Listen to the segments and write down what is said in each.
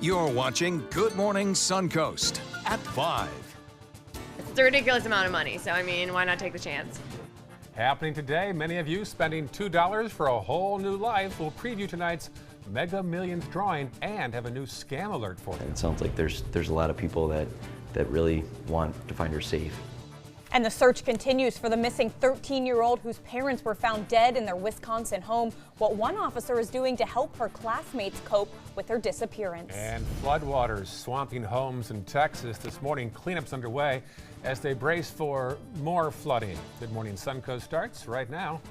You're watching Good Morning Suncoast at 5. It's a ridiculous amount of money, so I mean, why not take the chance? Happening today, many of you spending $2 for a whole new life. We'll preview tonight's Mega Millions drawing and have a new scam alert for you. It sounds like there's a lot of people that really want to find her safe. And the search continues for the missing 13-year-old whose parents were found dead in their Wisconsin home. What one officer is doing to help her classmates cope with her disappearance. And floodwaters swamping homes in Texas this morning. Cleanups underway as they brace for more flooding. Good Morning Suncoast starts right now.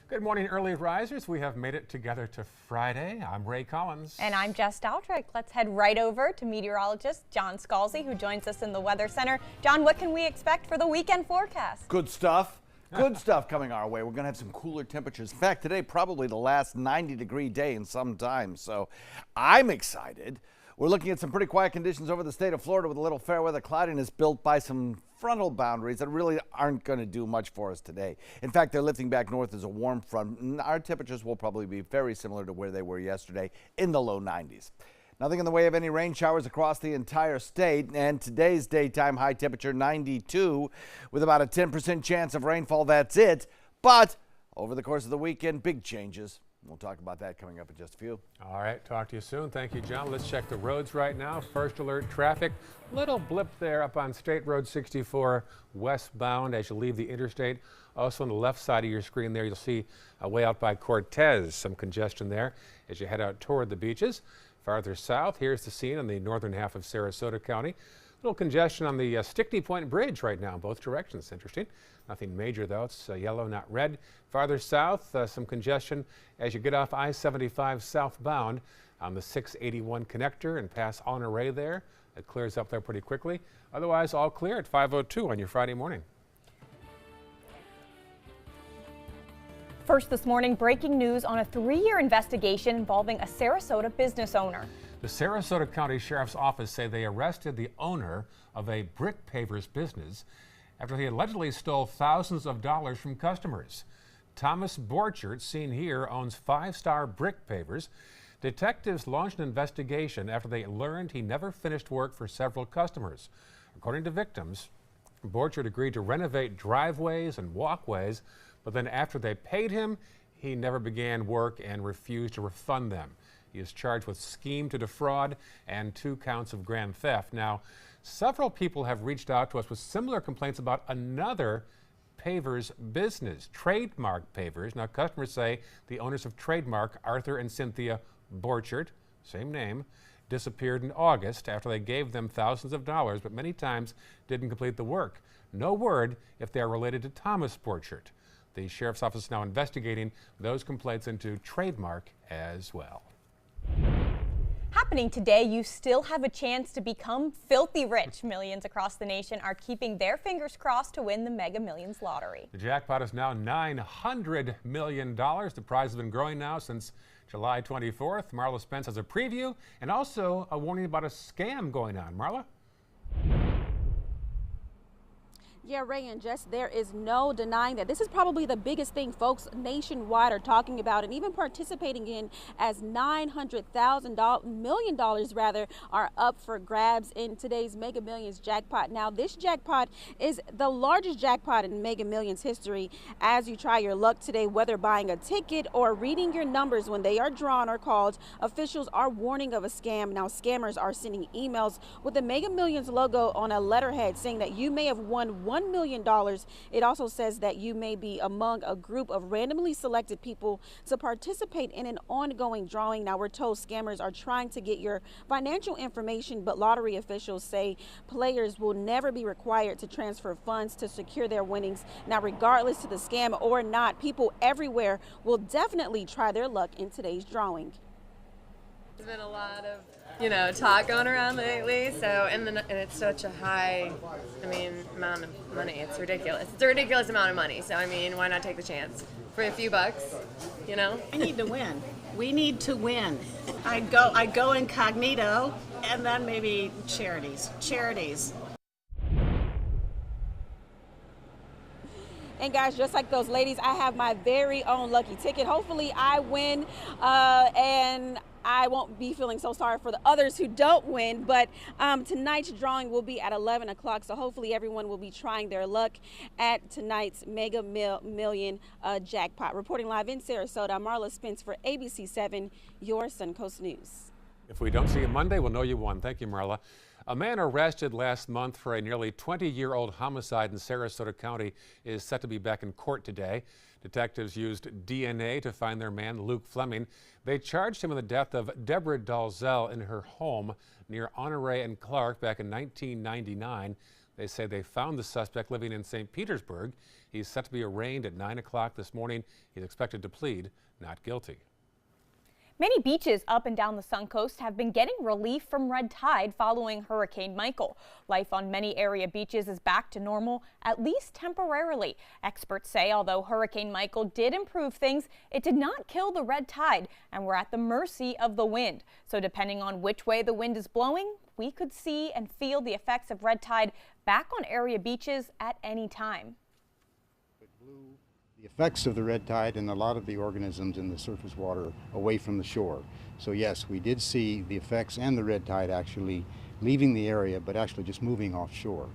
Good morning, early risers. We have made it together to Friday. I'm Ray Collins. And I'm Jess Daltrick. Let's head right over to meteorologist John Scalzi, who joins us in the Weather Center. John, what can we expect for the weekend forecast? Good stuff. Good stuff coming our way. We're going to have some cooler temperatures. In fact, today probably the last 90-degree day in some time, so I'm excited. We're looking at some pretty quiet conditions over the state of Florida with a little fair weather cloudiness built by some frontal boundaries that really aren't going to do much for us today. In fact, they're lifting back north as a warm front. Our temperatures will probably be very similar to where they were yesterday in the low 90s. Nothing in the way of any rain showers across the entire state, and today's daytime high temperature 92 with about a 10% chance of rainfall. That's it. But over the course of the weekend, big changes. We'll talk about that coming up in just a few. All right, talk to you soon. Thank you, John. Let's check the roads right now. First alert traffic. Little blip there up on State Road 64 westbound as you leave the interstate. Also on the left side of your screen there, you'll see way out by Cortez, some congestion there as you head out toward the beaches. Farther south, here's the scene on the northern half of Sarasota County. Little congestion on the Stickney Point Bridge right now in both directions. Interesting. Nothing major, though. It's yellow, not red. Farther south, some congestion as you get off I-75 southbound on the 681 connector and pass Honore there. It clears up there pretty quickly. Otherwise, all clear at 5:02 on your Friday morning. First this morning, breaking news on a 3-year investigation involving a Sarasota business owner. The Sarasota County Sheriff's Office say they arrested the owner of a brick pavers business after he allegedly stole thousands of dollars from customers. Thomas Borchert, seen here, owns 5-Star Brick Pavers. Detectives launched an investigation after they learned he never finished work for several customers. According to victims, Borchert agreed to renovate driveways and walkways, but then after they paid him, he never began work and refused to refund them. He is charged with scheme to defraud and 2 counts of grand theft. Now, several people have reached out to us with similar complaints about another pavers business, Trademark Pavers. Now, customers say the owners of Trademark, Arthur and Cynthia Borchert, same name, disappeared in August after they gave them thousands of dollars, but many times didn't complete the work. No word if they are related to Thomas Borchert. The Sheriff's Office is now investigating those complaints into Trademark as well. Happening today, you still have a chance to become filthy rich. Millions across the nation are keeping their fingers crossed to win the Mega Millions lottery. The jackpot is now $900 million. The prize has been growing now since July 24th. Marla Spence has a preview and also a warning about a scam going on. Marla? Yeah, Ray and Jess, there is no denying that this is probably the biggest thing folks nationwide are talking about and even participating in, as $900 million rather are up for grabs in today's Mega Millions jackpot. Now, this jackpot is the largest jackpot in Mega Millions history. As you try your luck today, whether buying a ticket or reading your numbers when they are drawn or called, officials are warning of a scam. Now, scammers are sending emails with the Mega Millions logo on a letterhead saying that you may have won $1 million. It also says that you may be among a group of randomly selected people to participate in an ongoing drawing. Now, we're told scammers are trying to get your financial information, but lottery officials say players will never be required to transfer funds to secure their winnings. Now, regardless to the scam or not, people everywhere will definitely try their luck in today's drawing. There's been a lot of, talk going around lately, so, and it's such a high, amount of money. It's ridiculous. It's a ridiculous amount of money, so, why not take the chance for a few bucks, I need to win. We need to win. I go incognito, and then maybe charities. And guys, just like those ladies, I have my very own lucky ticket. Hopefully I win, and I won't be feeling so sorry for the others who don't win. But tonight's drawing will be at 11 o'clock, so hopefully everyone will be trying their luck at tonight's Mega Million jackpot. Reporting live in Sarasota, I'm Marla Spence for ABC 7, your Suncoast News. If we don't see you Monday, we'll know you won. Thank you, Marla. A man arrested last month for a nearly 20-year-old homicide in Sarasota County is set to be back in court today. Detectives used DNA to find their man, Luke Fleming. They charged him in the death of Deborah Dalzell in her home near Honore and Clark back in 1999. They say they found the suspect living in St. Petersburg. He's set to be arraigned at 9 o'clock this morning. He's expected to plead not guilty. Many beaches up and down the Suncoast have been getting relief from red tide following Hurricane Michael. Life on many area beaches is back to normal, at least temporarily. Experts say although Hurricane Michael did improve things, it did not kill the red tide, and we're at the mercy of the wind. So depending on which way the wind is blowing, we could see and feel the effects of red tide back on area beaches at any time. The effects of the red tide and a lot of the organisms in the surface water away from the shore. So yes, we did see the effects and the red tide actually leaving the area, but actually just moving offshore.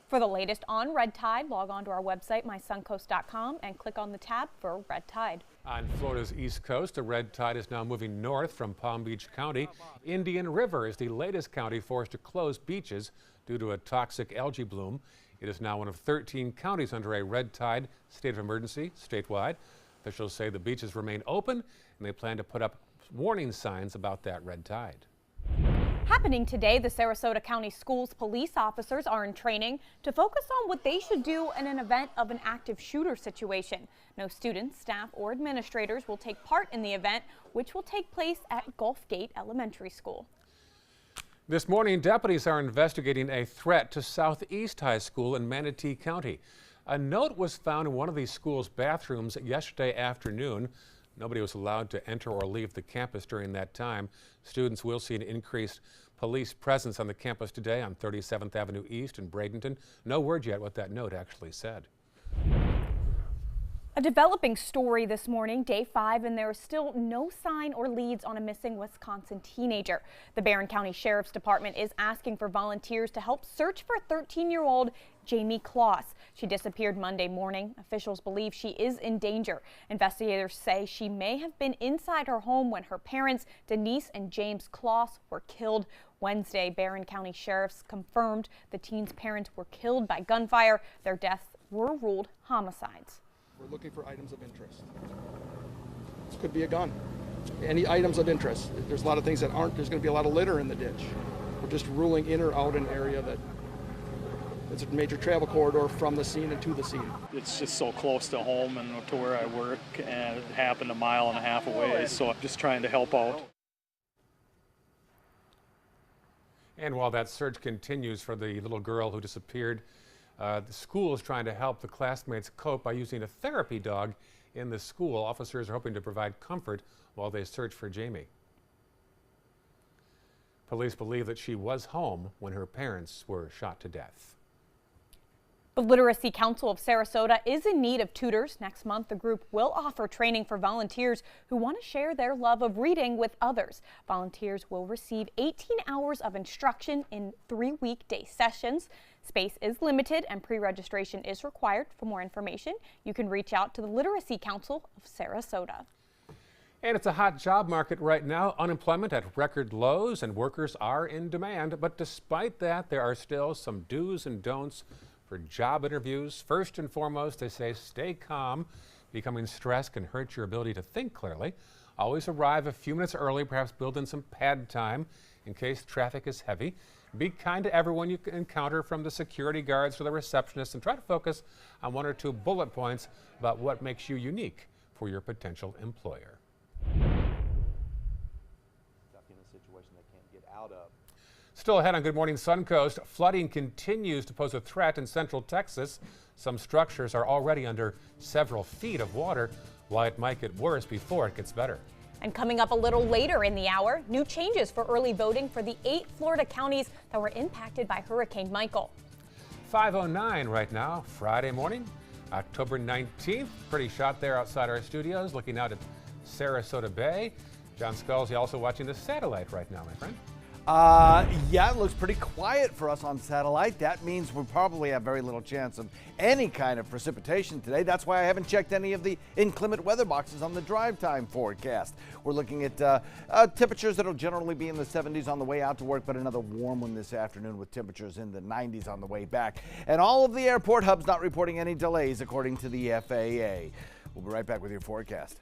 For the latest on red tide, log on to our website, mysuncoast.com, and click on the tab for red tide. On Florida's east coast, the red tide is now moving north from Palm Beach County. Indian River is the latest county forced to close beaches due to a toxic algae bloom. It is now one of 13 counties under a red tide state of emergency statewide. Officials say the beaches remain open and they plan to put up warning signs about that red tide. Happening today, the Sarasota County Schools police officers are in training to focus on what they should do in an event of an active shooter situation. No students, staff, or administrators will take part in the event, which will take place at Gulf Gate Elementary School. This morning, deputies are investigating a threat to Southeast High School in Manatee County. A note was found in one of these schools' bathrooms yesterday afternoon. Nobody was allowed to enter or leave the campus during that time. Students will see an increased police presence on the campus today on 37th Avenue East in Bradenton. No word yet what that note actually said. A developing story this morning, day 5, and there is still no sign or leads on a missing Wisconsin teenager. The Barron County Sheriff's Department is asking for volunteers to help search for 13-year-old Jamie Kloss. She disappeared Monday morning. Officials believe she is in danger. Investigators say she may have been inside her home when her parents, Denise and James Kloss, were killed. Wednesday, Barron County Sheriffs confirmed the teen's parents were killed by gunfire. Their deaths were ruled homicides. We're looking for items of interest. This could be a gun. Any items of interest. There's a lot of things that aren't. There's going to be a lot of litter in the ditch. We're just ruling in or out an area that it's a major travel corridor from the scene and to the scene. It's just so close to home and to where I work, and it happened a mile and a half away, so I'm just trying to help out. And while that search continues for the little girl who disappeared, the school is trying to help the classmates cope by using a therapy dog in the school. Officers are hoping to provide comfort while they search for Jamie. Police believe that she was home when her parents were shot to death. The Literacy Council of Sarasota is in need of tutors. Next month, the group will offer training for volunteers who want to share their love of reading with others. Volunteers will receive 18 hours of instruction in 3 weekday sessions. Space is limited and pre-registration is required. For more information, you can reach out to the Literacy Council of Sarasota. And it's a hot job market right now. Unemployment at record lows and workers are in demand. But despite that, there are still some do's and don'ts for job interviews. First and foremost, they say stay calm. Becoming stressed can hurt your ability to think clearly. Always arrive a few minutes early, perhaps build in some pad time in case traffic is heavy. Be kind to everyone you encounter, from the security guards to the receptionists, and try to focus on 1 or 2 bullet points about what makes you unique for your potential employer. Stuck in a situation they can't get out of. Still ahead on Good Morning Suncoast, flooding continues to pose a threat in central Texas. Some structures are already under several feet of water. Why it might get worse before it gets better. And coming up a little later in the hour, new changes for early voting for the 8 Florida counties that were impacted by Hurricane Michael. 5:09 right now, Friday morning, October 19th. Pretty shot there outside our studios, looking out at Sarasota Bay. John Scalzi also watching the satellite right now, my friend. Yeah, it looks pretty quiet for us on satellite. That means we probably have very little chance of any kind of precipitation today. That's why I haven't checked any of the inclement weather boxes on the drive time forecast. We're looking at temperatures that'll generally be in the 70s on the way out to work, but another warm one this afternoon with temperatures in the 90s on the way back. And all of the airport hubs not reporting any delays according to the FAA. We'll be right back with your forecast.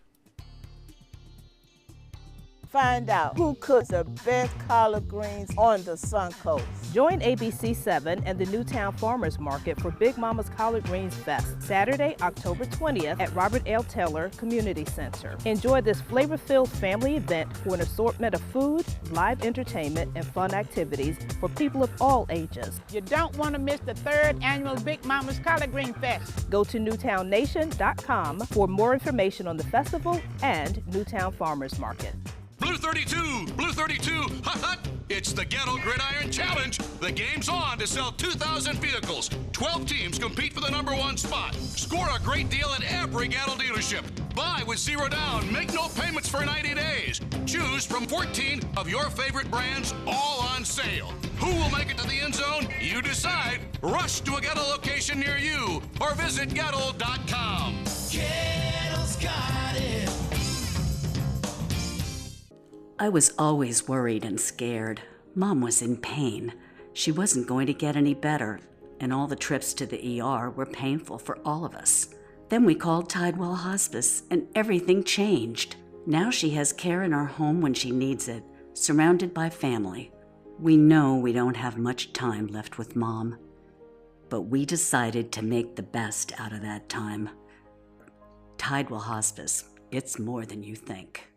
Find out who cooks the best collard greens on the Suncoast. Join ABC7 and the Newtown Farmers Market for Big Mama's Collard Greens Fest, Saturday, October 20th at Robert L. Taylor Community Center. Enjoy this flavor-filled family event for an assortment of food, live entertainment, and fun activities for people of all ages. You don't want to miss the 3rd annual Big Mama's Collard Green Fest. Go to newtownnation.com for more information on the festival and Newtown Farmers Market. Blue 32, Blue 32, hot, hot. It's the Ghetto Gridiron Challenge. The game's on to sell 2,000 vehicles. 12 teams compete for the #1 spot. Score a great deal at every Ghetto dealership. Buy with 0 down. Make no payments for 90 days. Choose from 14 of your favorite brands, all on sale. Who will make it to the end zone? You decide. Rush to a Ghetto location near you or visit Ghetto.com. Ghetto's got it. I was always worried and scared. Mom was in pain. She wasn't going to get any better, and all the trips to the ER were painful for all of us. Then we called Tidewell Hospice, and everything changed. Now she has care in our home when she needs it, surrounded by family. We know we don't have much time left with Mom, but we decided to make the best out of that time. Tidewell Hospice, it's more than you think.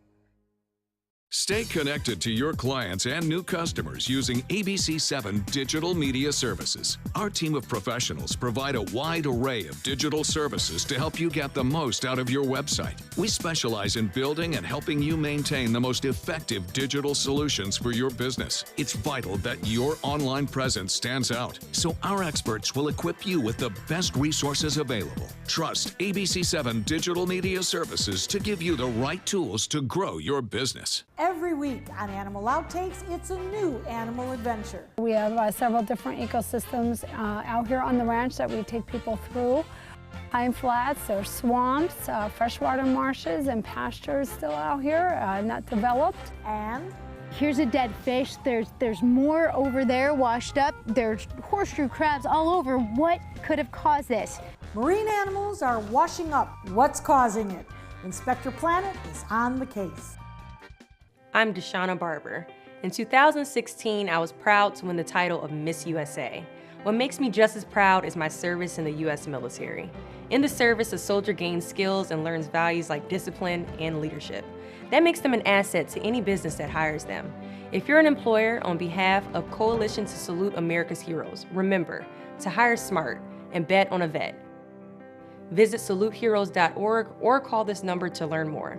Stay connected to your clients and new customers using ABC7 Digital Media Services. Our team of professionals provide a wide array of digital services to help you get the most out of your website. We specialize in building and helping you maintain the most effective digital solutions for your business. It's vital that your online presence stands out, so our experts will equip you with the best resources available. Trust ABC7 Digital Media Services to give you the right tools to grow your business. Every week on Animal Outtakes, it's a new animal adventure. We have several different ecosystems out here on the ranch that we take people through. Pine flats, there's swamps, freshwater marshes, and pastures still out here, not developed. And here's a dead fish. There's more over there washed up. There's horseshoe crabs all over. What could have caused this? Marine animals are washing up. What's causing it? Inspector Planet is on the case. I'm Deshauna Barber. In 2016, I was proud to win the title of Miss USA. What makes me just as proud is my service in the U.S. military. In the service, a soldier gains skills and learns values like discipline and leadership. That makes them an asset to any business that hires them. If you're an employer, on behalf of Coalition to Salute America's Heroes, remember to hire smart and bet on a vet. Visit saluteheroes.org or call this number to learn more.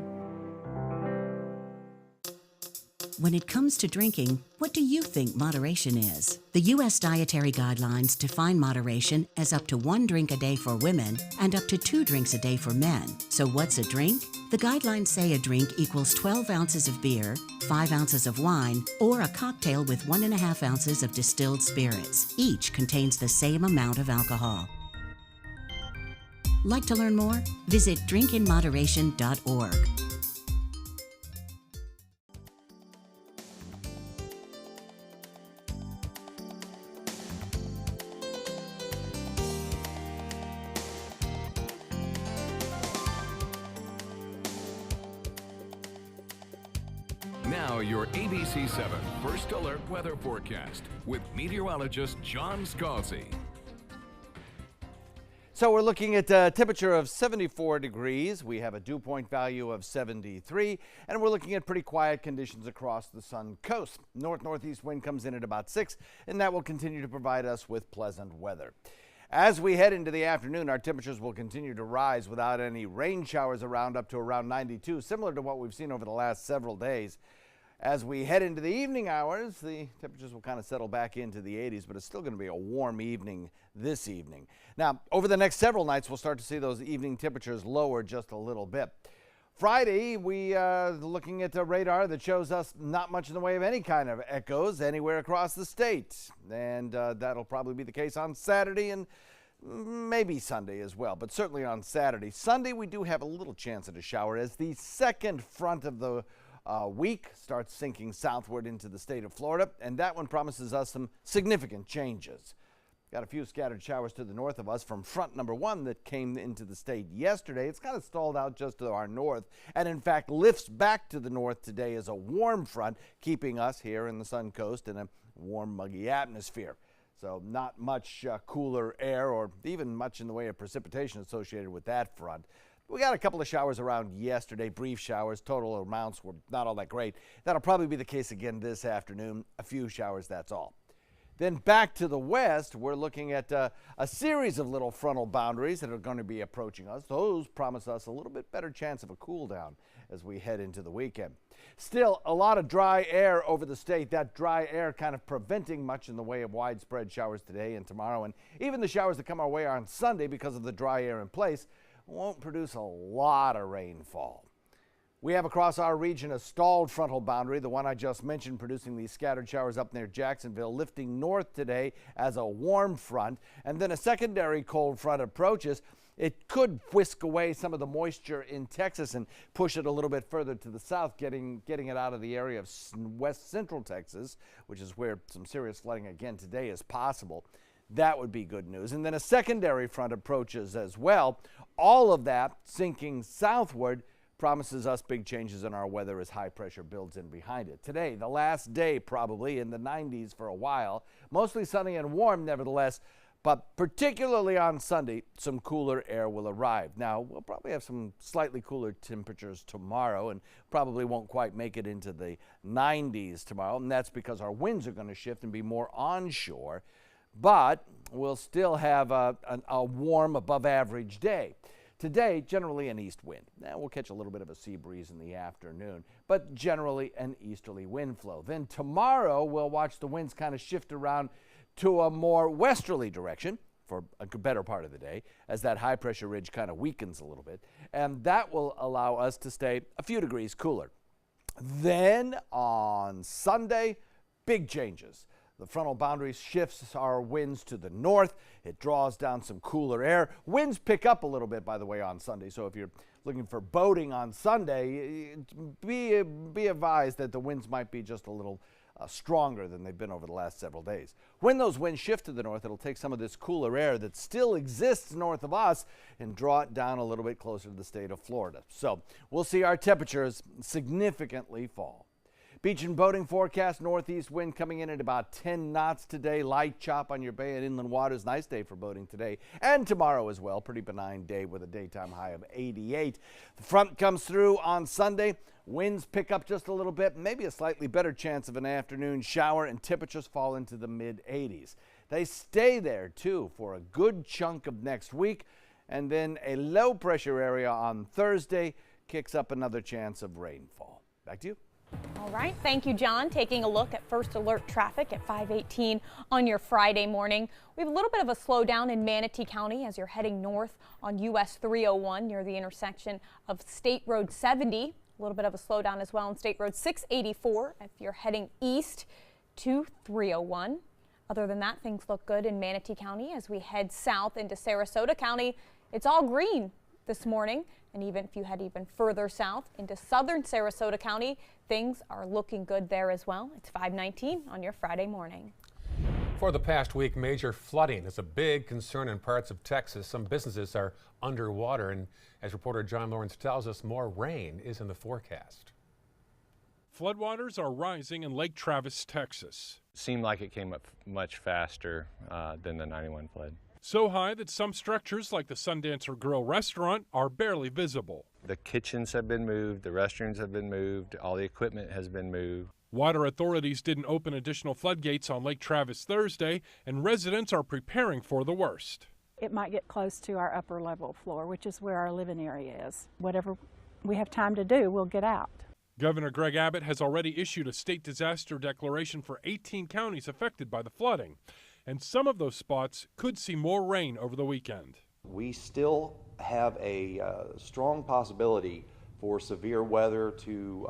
When it comes to drinking, what do you think moderation is? The U.S. Dietary Guidelines define moderation as up to 1 drink a day for women and up to 2 drinks a day for men. So what's a drink? The guidelines say a drink equals 12 ounces of beer, 5 ounces of wine, or a cocktail with 1.5 ounces of distilled spirits. Each contains the same amount of alcohol. Like to learn more? Visit drinkinmoderation.org. Now your ABC7 First Alert Weather Forecast with meteorologist John Scalzi. So we're looking at a temperature of 74 degrees. We have a dew point value of 73, and we're looking at pretty quiet conditions across the Suncoast. North-northeast wind comes in at about 6, and that will continue to provide us with pleasant weather. As we head into the afternoon, our temperatures will continue to rise without any rain showers around, up to around 92, similar to what we've seen over the last several days. As we head into the evening hours, the temperatures will kind of settle back into the 80s, but it's still going to be a warm evening this evening. Now, over the next several nights, we'll start to see those evening temperatures lower just a little bit. Friday, we looking at a radar that shows us not much in the way of any kind of echoes anywhere across the state. And that'll probably be the case on Saturday and maybe Sunday as well, but certainly on Saturday. Sunday, we do have a little chance at a shower as the second front of the week starts sinking southward into the state of Florida, and that one promises us some significant changes. Got a few scattered showers to the north of us from front number 1 that came into the state yesterday. It's kind of stalled out just to our north and, in fact, lifts back to the north today as a warm front, keeping us here in the Suncoast in a warm, muggy atmosphere. So not much cooler air or even much in the way of precipitation associated with that front. We got a couple of showers around yesterday, brief showers. Total amounts were not all that great. That'll probably be the case again this afternoon. A few showers, that's all. Then back to the west, we're looking at a series of little frontal boundaries that are going to be approaching us. Those promise us a little bit better chance of a cool down as we head into the weekend. Still, a lot of dry air over the state. That dry air kind of preventing much in the way of widespread showers today and tomorrow. And even the showers that come our way on Sunday, because of the dry air in place, won't produce a lot of rainfall. We have across our region a stalled frontal boundary, the one I just mentioned, producing these scattered showers up near Jacksonville, lifting north today as a warm front, and then a secondary cold front approaches. It could whisk away some of the moisture in Texas and push it a little bit further to the south, getting it out of the area of west central Texas, which is where some serious flooding again today is possible. That would be good news. And then a secondary front approaches as well. All of that sinking southward promises us big changes in our weather as high pressure builds in behind it. Today, the last day probably in the 90s for a while. Mostly sunny and warm nevertheless, but particularly on Sunday, some cooler air will arrive. Now, we'll probably have some slightly cooler temperatures tomorrow and probably won't quite make it into the 90s tomorrow, and that's because our winds are going to shift and be more onshore, but we'll still have a warm above average day. Today, generally an east wind. Now, we'll catch a little bit of a sea breeze in the afternoon, but generally an easterly wind flow. Then tomorrow, we'll watch the winds kind of shift around to a more westerly direction for a better part of the day as that high pressure ridge kind of weakens a little bit, and that will allow us to stay a few degrees cooler. Then on Sunday, big changes. The frontal boundary shifts our winds to the north. It draws down some cooler air. Winds pick up a little bit, by the way, on Sunday. So if you're looking for boating on Sunday, be advised that the winds might be just a little stronger than they've been over the last several days. When those winds shift to the north, it'll take some of this cooler air that still exists north of us and draw it down a little bit closer to the state of Florida. So we'll see our temperatures significantly fall. Beach and boating forecast, northeast wind coming in at about 10 knots today. Light chop on your bay and inland waters. Nice day for boating today and tomorrow as well. Pretty benign day with a daytime high of 88. The front comes through on Sunday. Winds pick up just a little bit, maybe a slightly better chance of an afternoon shower, and temperatures fall into the mid-80s. They stay there, too, for a good chunk of next week, and then a low pressure area on Thursday kicks up another chance of rainfall. Back to you. All right, thank you, John. Taking a look at first alert traffic at 5:18 on your Friday morning. We have a little bit of a slowdown in Manatee County as you're heading north on US 301 near the intersection of State Road 70. A little bit of a slowdown as well on State Road 684 if you're heading east to 301. Other than that, things look good in Manatee County as we head south into Sarasota County. It's all green this morning, and even if you head even further south into southern Sarasota County, things are looking good there as well. It's 5:19 on your Friday morning. For the past week, major flooding is a big concern in parts of Texas. Some businesses are underwater, and as reporter John Lawrence tells us, more rain is in the forecast. Floodwaters are rising in Lake Travis, Texas. Seemed like it came up much faster than the 91 flood. So high that some structures like the Sundancer Grill restaurant are barely visible. The kitchens have been moved, the restrooms have been moved, all the equipment has been moved. Water authorities didn't open additional floodgates on Lake Travis Thursday, and residents are preparing for the worst. It might get close to our upper level floor, which is where our living area is. Whatever we have time to do, we'll get out. Governor Greg Abbott has already issued a state disaster declaration for 18 counties affected by the flooding, and some of those spots could see more rain over the weekend. We still have a strong possibility for severe weather to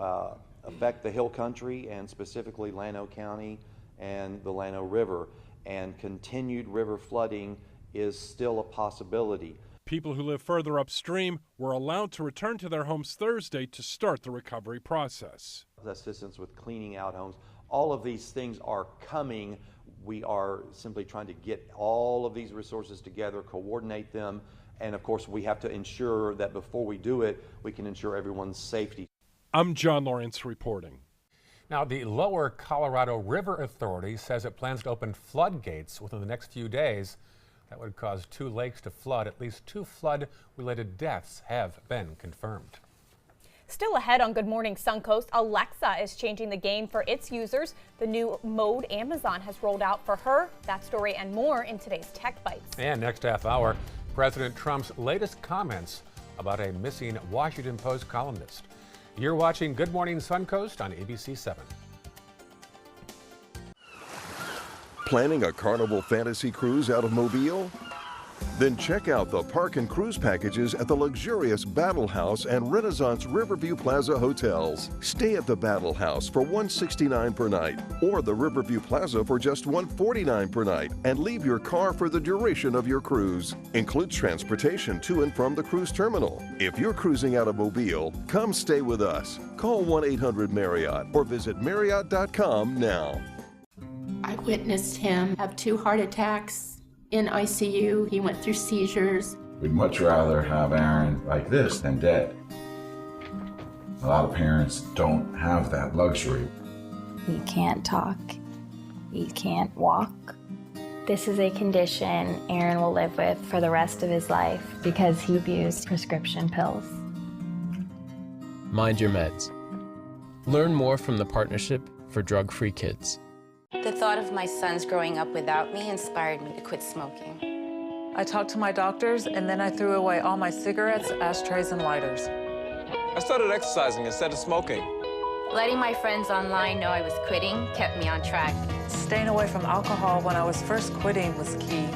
affect the Hill Country and specifically Llano County and the Llano River. And continued river flooding is still a possibility. People who live further upstream were allowed to return to their homes Thursday to start the recovery process. Assistance with cleaning out homes. All of these things are coming. We are simply trying to get all of these resources together, coordinate them, and of course we have to ensure that before we do it, we can ensure everyone's safety. I'm John Lawrence reporting. Now, the Lower Colorado River Authority says it plans to open floodgates within the next few days. That would cause 2 lakes to flood. At least 2 flood-related deaths have been confirmed. Still ahead on Good Morning Suncoast, Alexa is changing the game for its users. The new mode Amazon has rolled out for her. That story and more in today's Tech Bites. And next half hour, President Trump's latest comments about a missing Washington Post columnist. You're watching Good Morning Suncoast on ABC 7. Planning a Carnival Fantasy Cruise out of Mobile? Then check out the park and cruise packages at the luxurious Battle House and Renaissance Riverview Plaza hotels. Stay at the Battle House for $169 per night, or the Riverview Plaza for just $149 per night, and leave your car for the duration of your cruise. Includes transportation to and from the cruise terminal. If you're cruising out of Mobile, come stay with us. Call 1-800-MARRIOTT or visit Marriott.com now. I witnessed him have 2 heart attacks. In ICU, he went through seizures. We'd much rather have Aaron like this than dead. A lot of parents don't have that luxury. He can't talk. He can't walk. This is a condition Aaron will live with for the rest of his life because he abused prescription pills. Mind your meds. Learn more from the Partnership for Drug-Free Kids. The thought of my sons growing up without me inspired me to quit smoking. I talked to my doctors, and then I threw away all my cigarettes, ashtrays, and lighters. I started exercising instead of smoking. Letting my friends online know I was quitting kept me on track. Staying away from alcohol when I was first quitting was key.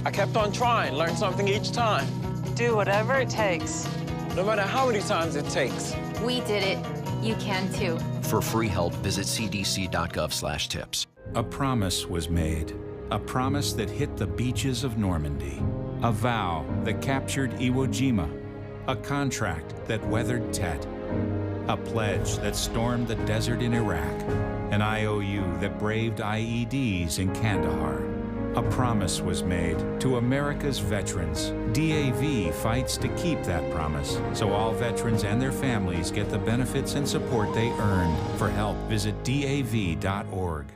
I kept on trying, learned something each time. Do whatever it takes. No matter how many times it takes. We did it. You can too. For free help, visit cdc.gov/tips. A promise was made, a promise that hit the beaches of Normandy, a vow that captured Iwo Jima, a contract that weathered Tet, a pledge that stormed the desert in Iraq, an IOU that braved IEDs in Kandahar. A promise was made to America's veterans. DAV fights to keep that promise, so all veterans and their families get the benefits and support they earned. For help, visit DAV.org.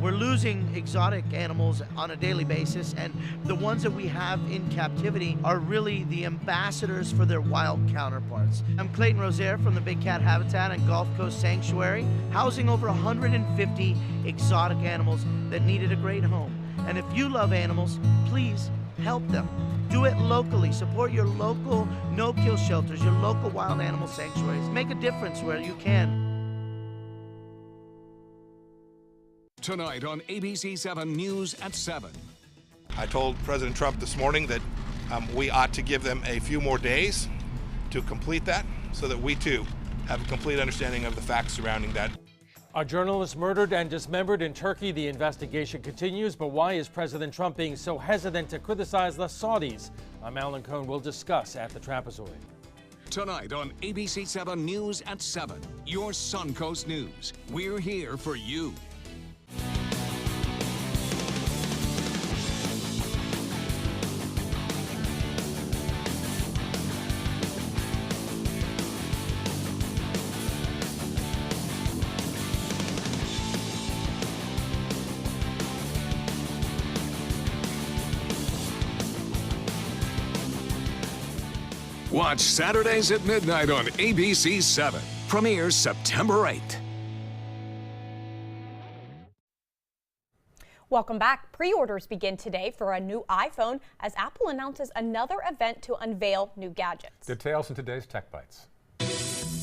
We're losing exotic animals on a daily basis, and the ones that we have in captivity are really the ambassadors for their wild counterparts. I'm Clayton Rozier from the Big Cat Habitat and Gulf Coast Sanctuary, housing over 150 exotic animals that needed a great home. And if you love animals, please help them. Do it locally. Support your local no-kill shelters, your local wild animal sanctuaries. Make a difference where you can. Tonight on ABC 7 News at 7. I told President Trump this morning that we ought to give them a few more days to complete that so that we too have a complete understanding of the facts surrounding that. A journalist murdered and dismembered in Turkey. The investigation continues, but why is President Trump being so hesitant to criticize the Saudis? I'm Alan Cohn. We'll discuss at the Trapezoid. Tonight on ABC 7 News at 7, your Suncoast News. We're here for you. Watch Saturdays at midnight on ABC 7. Premieres September 8th. Welcome back. Pre-orders begin today for a new iPhone as Apple announces another event to unveil new gadgets. Details in today's Tech Bites.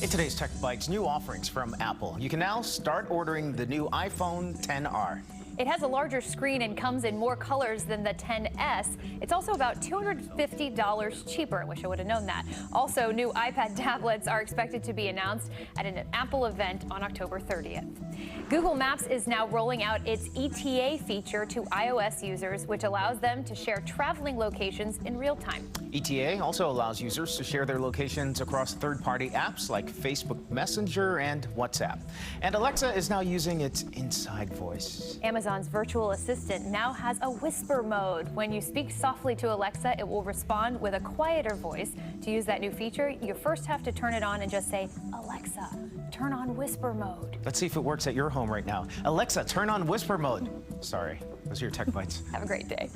In today's Tech Bites, new offerings from Apple. You can now start ordering the new iPhone XR. It has a larger screen and comes in more colors than the 10S. It's also about $250 cheaper. I wish I would have known that. Also, new iPad tablets are expected to be announced at an Apple event on October 30th. Google Maps is now rolling out its ETA feature to iOS users, which allows them to share traveling locations in real time. ETA also allows users to share their locations across third-party apps like Facebook Messenger and WhatsApp. And Alexa is now using its inside voice. Amazon's virtual assistant now has a whisper mode. When you speak softly to Alexa, it will respond with a quieter voice. To use that new feature, you first have to turn it on and just say, Alexa, turn on whisper mode. Let's see if it works at your home right now. Alexa, turn on whisper mode. Sorry, those are your Tech Bites. Have a great day.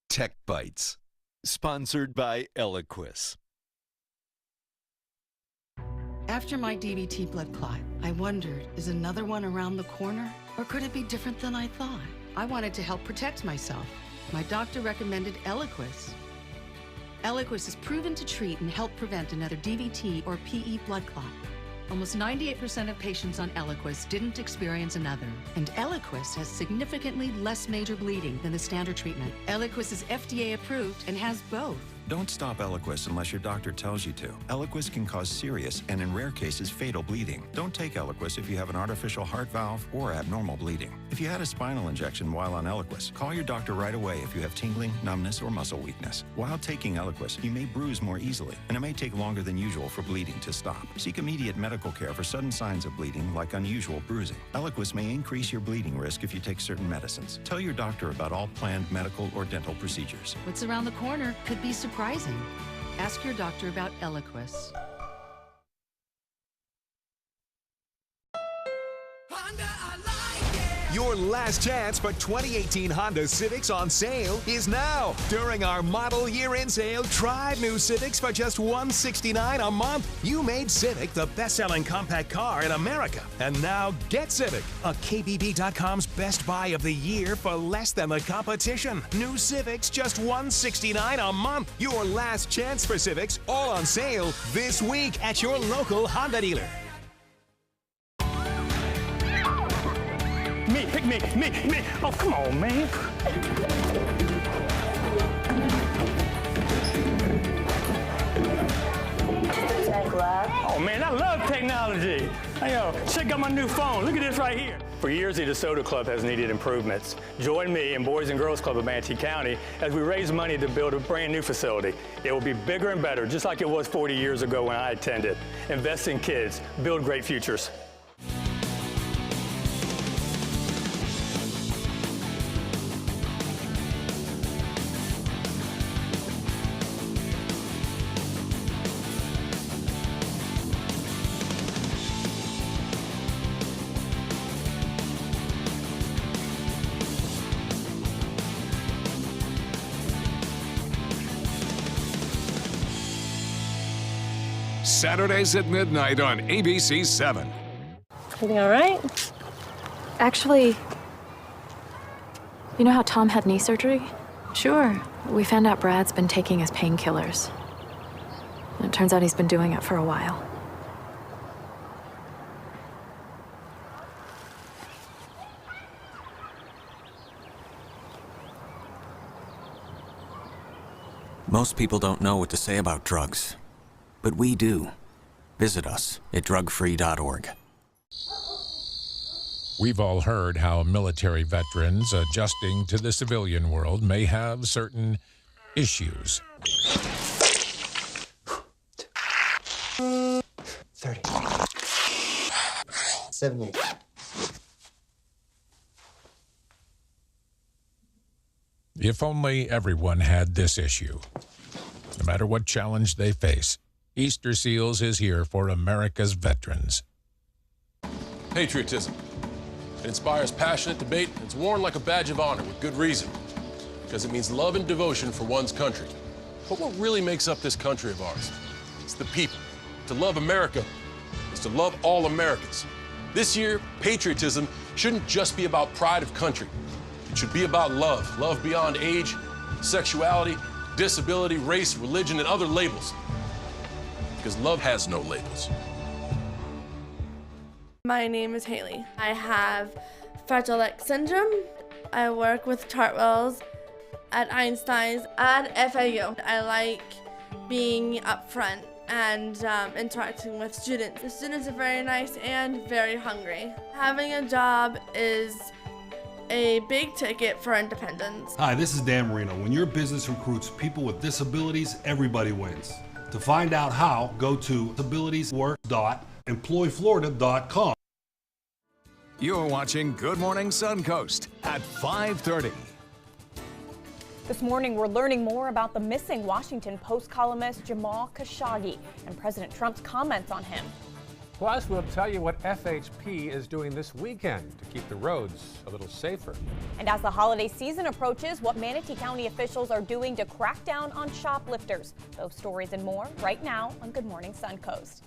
Tech Bites, sponsored by Eliquis. After my DVT blood clot, I wondered, is another one around the corner? Or could it be different than I thought? I wanted to help protect myself. My doctor recommended Eliquis. Eliquis is proven to treat and help prevent another DVT or PE blood clot. Almost 98% of patients on Eliquis didn't experience another. And Eliquis has significantly less major bleeding than the standard treatment. Eliquis is FDA approved and has both. Don't stop Eliquis unless your doctor tells you to. Eliquis can cause serious and, in rare cases, fatal bleeding. Don't take Eliquis if you have an artificial heart valve or abnormal bleeding. If you had a spinal injection while on Eliquis, call your doctor right away if you have tingling, numbness, or muscle weakness. While taking Eliquis, you may bruise more easily, and it may take longer than usual for bleeding to stop. Seek immediate medical care for sudden signs of bleeding, like unusual bruising. Eliquis may increase your bleeding risk if you take certain medicines. Tell your doctor about all planned medical or dental procedures. What's around the corner could be surprising. Ask your doctor about Eliquis. Your last chance for 2018 Honda Civics on sale is now. During our model year-end sale, try new Civics for just $169 a month. You made Civic the best-selling compact car in America. And now get Civic, a KBB.com's best buy of the year for less than the competition. New Civics just $169 a month. Your last chance for Civics, all on sale this week at your local Honda dealer. Me, pick me. Oh, come on, man. Tech lab. Oh, man, I love technology. Hey, yo, check out my new phone. Look at this right here. For years, the DeSoto Club has needed improvements. Join me and Boys and Girls Club of Manatee County as we raise money to build a brand new facility. It will be bigger and better, just like it was 40 years ago when I attended. Invest in kids. Build great futures. Saturdays at midnight on ABC 7. Everything all right? Actually, you know how Tom had knee surgery? Sure. We found out Brad's been taking his painkillers. And it turns out he's been doing it for a while. Most people don't know what to say about drugs, but we do. Visit us at drugfree.org. We've all heard how military veterans adjusting to the civilian world may have certain issues. 30. 78. If only everyone had this issue. No matter what challenge they face, Easter Seals is here for America's veterans. Patriotism. It inspires passionate debate, and it's worn like a badge of honor with good reason. Because it means love and devotion for one's country. But what really makes up this country of ours? It's the people. To love America is to love all Americans. This year, patriotism shouldn't just be about pride of country. It should be about love. Love beyond age, sexuality, disability, race, religion, and other labels. Because love has no labels. My name is Haley. I have Fragile X syndrome. I work with Chartwells at Einstein's and FAU. I like being up front and interacting with students. The students are very nice and very hungry. Having a job is a big ticket for independence. Hi, this is Dan Marino. When your business recruits people with disabilities, everybody wins. To find out how, go to disabilitieswork.employflorida.com. You're watching Good Morning Suncoast at 5:30. This morning, we're learning more about the missing Washington Post columnist Jamal Khashoggi and President Trump's comments on him. Plus, we'll tell you what FHP is doing this weekend to keep the roads a little safer. And as the holiday season approaches, what Manatee County officials are doing to crack down on shoplifters. Those stories and more right now on Good Morning Suncoast.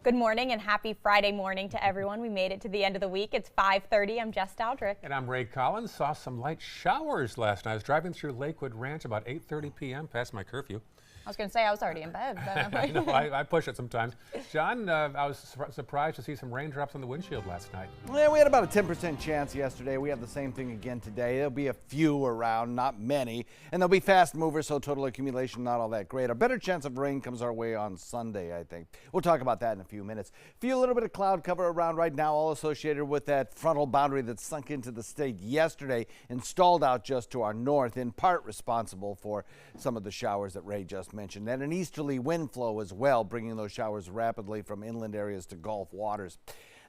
Good morning and happy Friday morning to everyone. We made it to the end of the week. It's 5:30. I'm Jess Dowdrick. And I'm Ray Collins. Saw some light showers last night. I was driving through Lakewood Ranch about 8:30 p.m. past my curfew. I was going to say I was already in bed. But I know, I push it sometimes. John, I was surprised to see some raindrops on the windshield last night. Yeah, we had about a 10% chance yesterday. We have the same thing again today. There'll be a few around, not many. And they'll be fast movers, so total accumulation not all that great. A better chance of rain comes our way on Sunday, I think. We'll talk about that in a few minutes. A little bit of cloud cover around right now, all associated with that frontal boundary that sunk into the state yesterday and stalled out just to our north, in part responsible for some of the showers that Ray just mentioned. And an easterly wind flow as well, bringing those showers rapidly from inland areas to Gulf waters.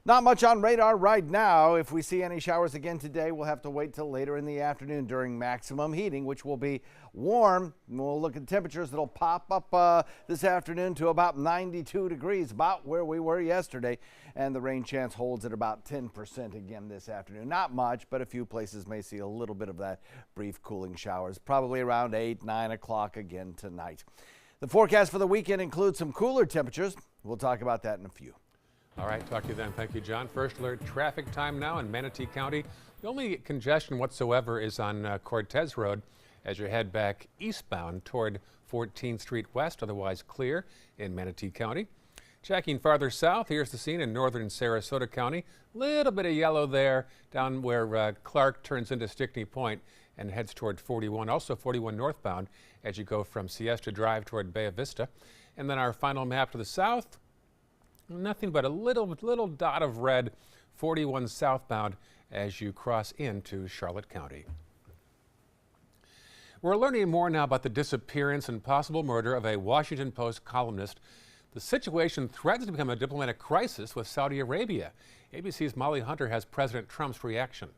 Not much on radar right now. If we see any showers again today, we'll have to wait till later in the afternoon during maximum heating, which will be warm. We'll look at temperatures that'll pop up this afternoon to about 92 degrees, about where we were yesterday. And the rain chance holds at about 10% again this afternoon. Not much, but a few places may see a little bit of that brief cooling showers, probably around 8, 9 o'clock again tonight. The forecast for the weekend includes some cooler temperatures. We'll talk about that in a few. All right, talk to you then. Thank you, John. First alert traffic time now in Manatee County. The only congestion whatsoever is on Cortez Road as you head back eastbound toward 14th Street West, otherwise clear in Manatee County. Checking farther south, here's the scene in northern Sarasota County. Little bit of yellow there down where Clark turns into Stickney Point and heads toward 41, also 41 northbound as you go from Siesta Drive toward Bay Vista. And then our final map to the south, nothing but a little dot of red, 41 southbound as you cross into Charlotte County. We're learning more now about the disappearance and possible murder of a Washington Post columnist. The situation threatens to become a diplomatic crisis with Saudi Arabia. ABC's Molly Hunter has President Trump's reaction.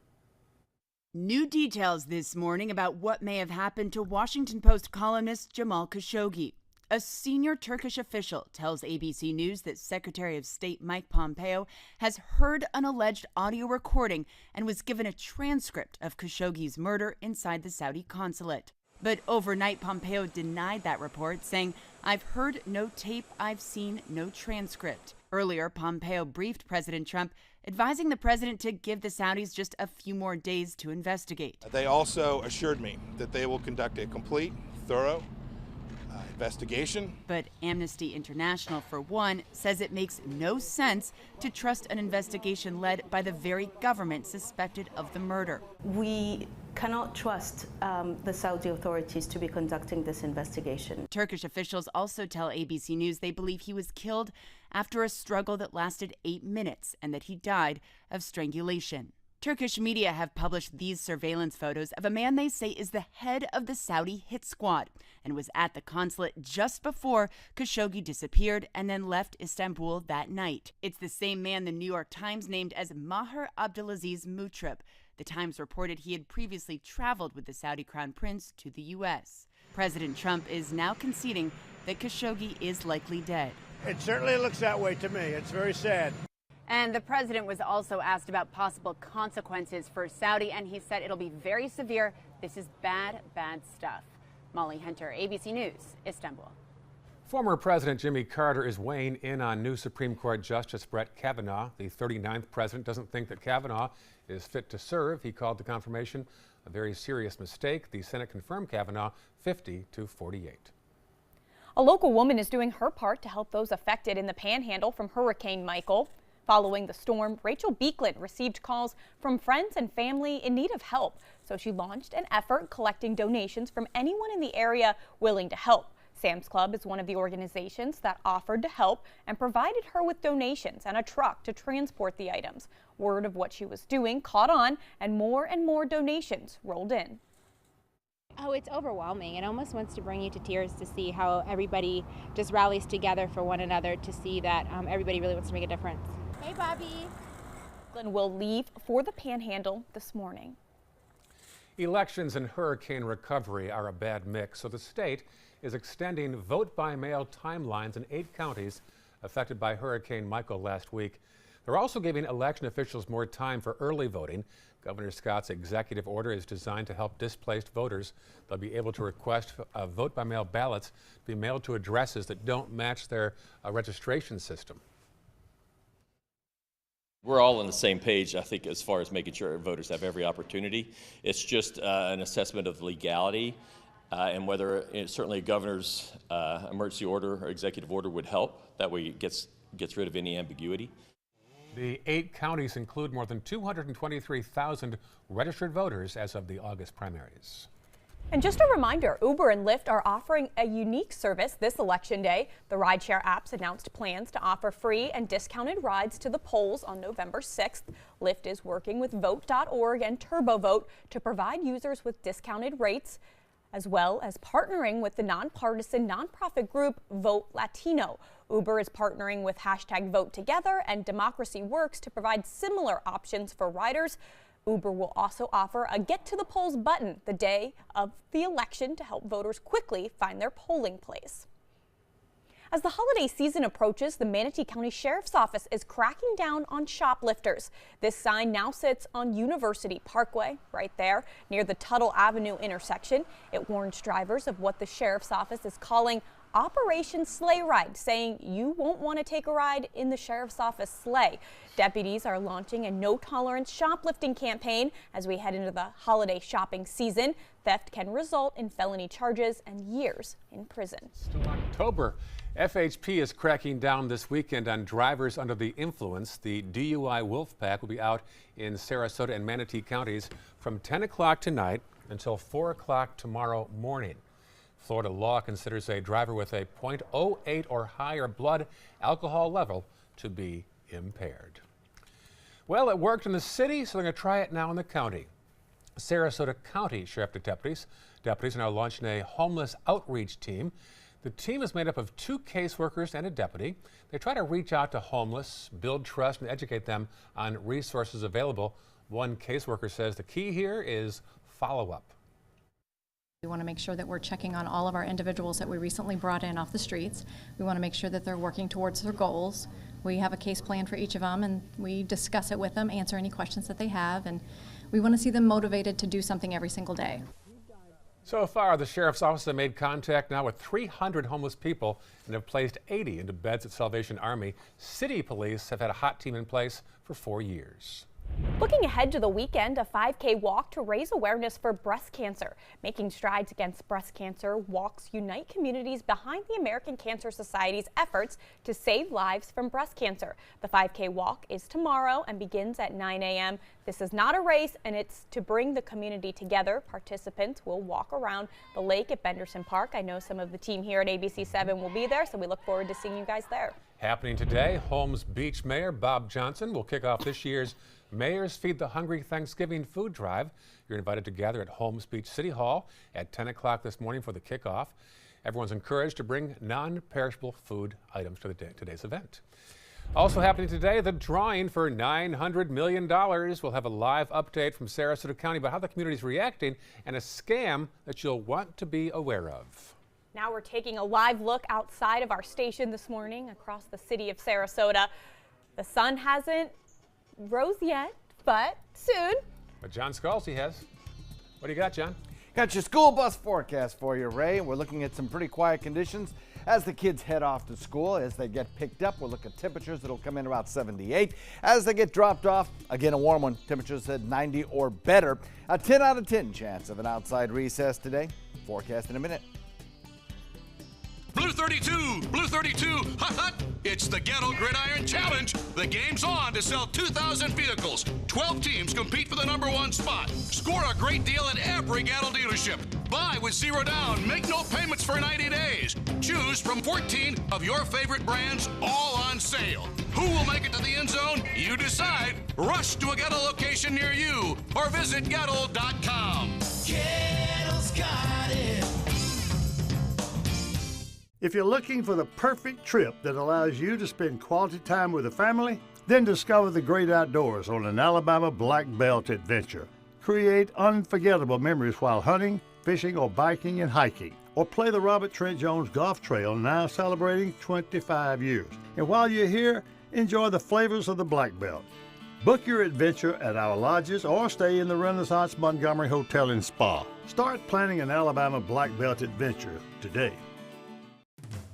New details this morning about what may have happened to Washington Post columnist Jamal Khashoggi. A senior Turkish official tells ABC News that Secretary of State Mike Pompeo has heard an alleged audio recording and was given a transcript of Khashoggi's murder inside the Saudi consulate. But overnight, Pompeo denied that report, saying, "I've heard no tape, I've seen no transcript." Earlier, Pompeo briefed President Trump, advising the president to give the Saudis just a few more days to investigate. They also assured me that they will conduct a complete, thorough investigation. But Amnesty International, for one, says it makes no sense to trust an investigation led by the very government suspected of the murder. We cannot trust the Saudi authorities to be conducting this investigation. Turkish officials also tell ABC News they believe he was killed after a struggle that lasted 8 minutes and that he died of strangulation. Turkish media have published these surveillance photos of a man they say is the head of the Saudi hit squad and was at the consulate just before Khashoggi disappeared and then left Istanbul that night. It's the same man the New York Times named as Maher Abdulaziz Mutrab. The Times reported he had previously traveled with the Saudi crown prince to the U.S. President Trump is now conceding that Khashoggi is likely dead. It certainly looks that way to me. It's very sad. And the president was also asked about possible consequences for Saudi, and he said it'll be very severe. This is bad, bad stuff. Molly Hunter, ABC News, Istanbul. Former President Jimmy Carter is weighing in on new Supreme Court Justice Brett Kavanaugh. The 39th president doesn't think that Kavanaugh is fit to serve. He called the confirmation a very serious mistake. The Senate confirmed Kavanaugh 50-48. A local woman is doing her part to help those affected in the Panhandle from Hurricane Michael. Following the storm, Rachel Beekland received calls from friends and family in need of help, so she launched an effort collecting donations from anyone in the area willing to help. Sam's Club is one of the organizations that offered to help and provided her with donations and a truck to transport the items. Word of what she was doing caught on, and more donations rolled in. Oh, it's overwhelming. It almost wants to bring you to tears to see how everybody just rallies together for one another, to see that everybody really wants to make a difference. Hey, Bobby. Will leave for the Panhandle this morning. Elections and hurricane recovery are a bad mix, so the state is extending vote-by-mail timelines in 8 counties affected by Hurricane Michael last week. They're also giving election officials more time for early voting. Governor Scott's executive order is designed to help displaced voters. They'll be able to request vote-by-mail ballots to be mailed to addresses that don't match their registration system. We're all on the same page, I think, as far as making sure voters have every opportunity. It's just an assessment of legality and whether certainly a governor's emergency order or executive order would help. That way it gets rid of any ambiguity. The 8 counties include more than 223,000 registered voters as of the August primaries. And just a reminder, Uber and Lyft are offering a unique service this election day. The rideshare apps announced plans to offer free and discounted rides to the polls on November 6th. Lyft is working with Vote.org and TurboVote to provide users with discounted rates, as well as partnering with the nonpartisan nonprofit group Vote Latino. Uber is partnering with #VoteTogether and Democracy Works to provide similar options for riders. Uber will also offer a Get to the Polls button the day of the election to help voters quickly find their polling place. As the holiday season approaches, the Manatee County Sheriff's Office is cracking down on shoplifters. This sign now sits on University Parkway, right there near the Tuttle Avenue intersection. It warns drivers of what the Sheriff's Office is calling Operation Sleigh Ride, saying you won't want to take a ride in the Sheriff's Office sleigh. Deputies are launching a no-tolerance shoplifting campaign as we head into the holiday shopping season. Theft can result in felony charges and years in prison. Still October. FHP is cracking down this weekend on drivers under the influence. The DUI Wolf Pack will be out in Sarasota and Manatee counties from 10 o'clock tonight until 4 o'clock tomorrow morning. Florida law considers a driver with a .08 or higher blood alcohol level to be impaired. Well, it worked in the city, so they're going to try it now in the county. Sarasota County Sheriff Deputies are now launching a homeless outreach team. The team is made up of 2 caseworkers and a deputy. They try to reach out to homeless, build trust, and educate them on resources available. One caseworker says the key here is follow-up. We want to make sure that we're checking on all of our individuals that we recently brought in off the streets. We want to make sure that they're working towards their goals. We have a case plan for each of them, and we discuss it with them, answer any questions that they have, and we want to see them motivated to do something every single day. So far, the Sheriff's Office has made contact now with 300 homeless people and have placed 80 into beds at Salvation Army. City police have had a hot team in place for 4 years. Looking ahead to the weekend, a 5K walk to raise awareness for breast cancer. Making strides against breast cancer, walks unite communities behind the American Cancer Society's efforts to save lives from breast cancer. The 5K walk is tomorrow and begins at 9 a.m. This is not a race, and it's to bring the community together. Participants will walk around the lake at Benderson Park. I know some of the team here at ABC7 will be there, so we look forward to seeing you guys there. Happening today, Holmes Beach Mayor Bob Johnson will kick off this year's Mayor's Feed the Hungry Thanksgiving Food Drive. You're invited to gather at Holmes Beach City Hall at 10 o'clock this morning for the kickoff. Everyone's encouraged to bring non-perishable food items to today's event. Also happening today, the drawing for $900 million. We'll have a live update from Sarasota County about how the community is reacting and a scam that you'll want to be aware of. Now we're taking a live look outside of our station this morning across the city of Sarasota. The sun hasn't rose yet, but soon. But John Scalzi has. What do you got, John? Got your school bus forecast for you, Ray. We're looking at some pretty quiet conditions as the kids head off to school. As they get picked up, we'll look at temperatures that'll come in about 78. As they get dropped off, again a warm one, temperatures at 90 or better. A 10 out of 10 chance of an outside recess today. Forecast in a minute. Blue 32, Blue 32, hot, hot. It's the Gatto Gridiron Challenge. The game's on to sell 2,000 vehicles. 12 teams compete for the #1 spot. Score a great deal at every Gatto dealership. Buy with 0 down. Make no payments for 90 days. Choose from 14 of your favorite brands, all on sale. Who will make it to the end zone? You decide. Rush to a Gatto location near you or visit Gatto.com. Gatto's got it. If you're looking for the perfect trip that allows you to spend quality time with the family, then discover the great outdoors on an Alabama Black Belt adventure. Create unforgettable memories while hunting, fishing, or biking and hiking. Or play the Robert Trent Jones Golf Trail, now celebrating 25 years. And while you're here, enjoy the flavors of the Black Belt. Book your adventure at our lodges or stay in the Renaissance Montgomery Hotel and Spa. Start planning an Alabama Black Belt adventure today.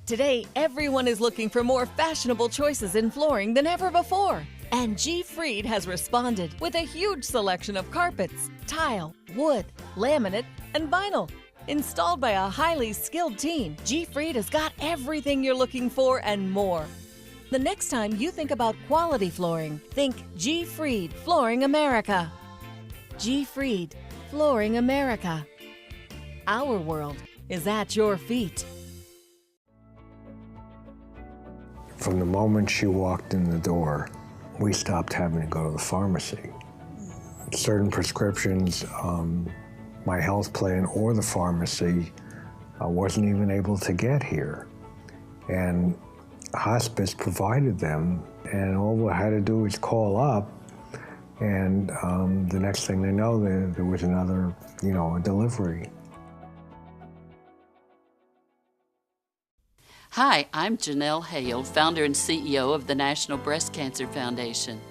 Today, everyone is looking for more fashionable choices in flooring than ever before. And G. Fried has responded with a huge selection of carpets, tile, wood, laminate, and vinyl. Installed by a highly skilled team, G. Fried has got everything you're looking for and more. The next time you think about quality flooring, think G. Fried Flooring America. G. Fried Flooring America. Our world is at your feet. From the moment she walked in the door, we stopped having to go to the pharmacy. Certain prescriptions, my health plan or the pharmacy wasn't even able to get here. And hospice provided them, and all we had to do was call up, and the next thing they know, there was another, a delivery. Hi, I'm Janelle Hale, founder and CEO of the National Breast Cancer Foundation.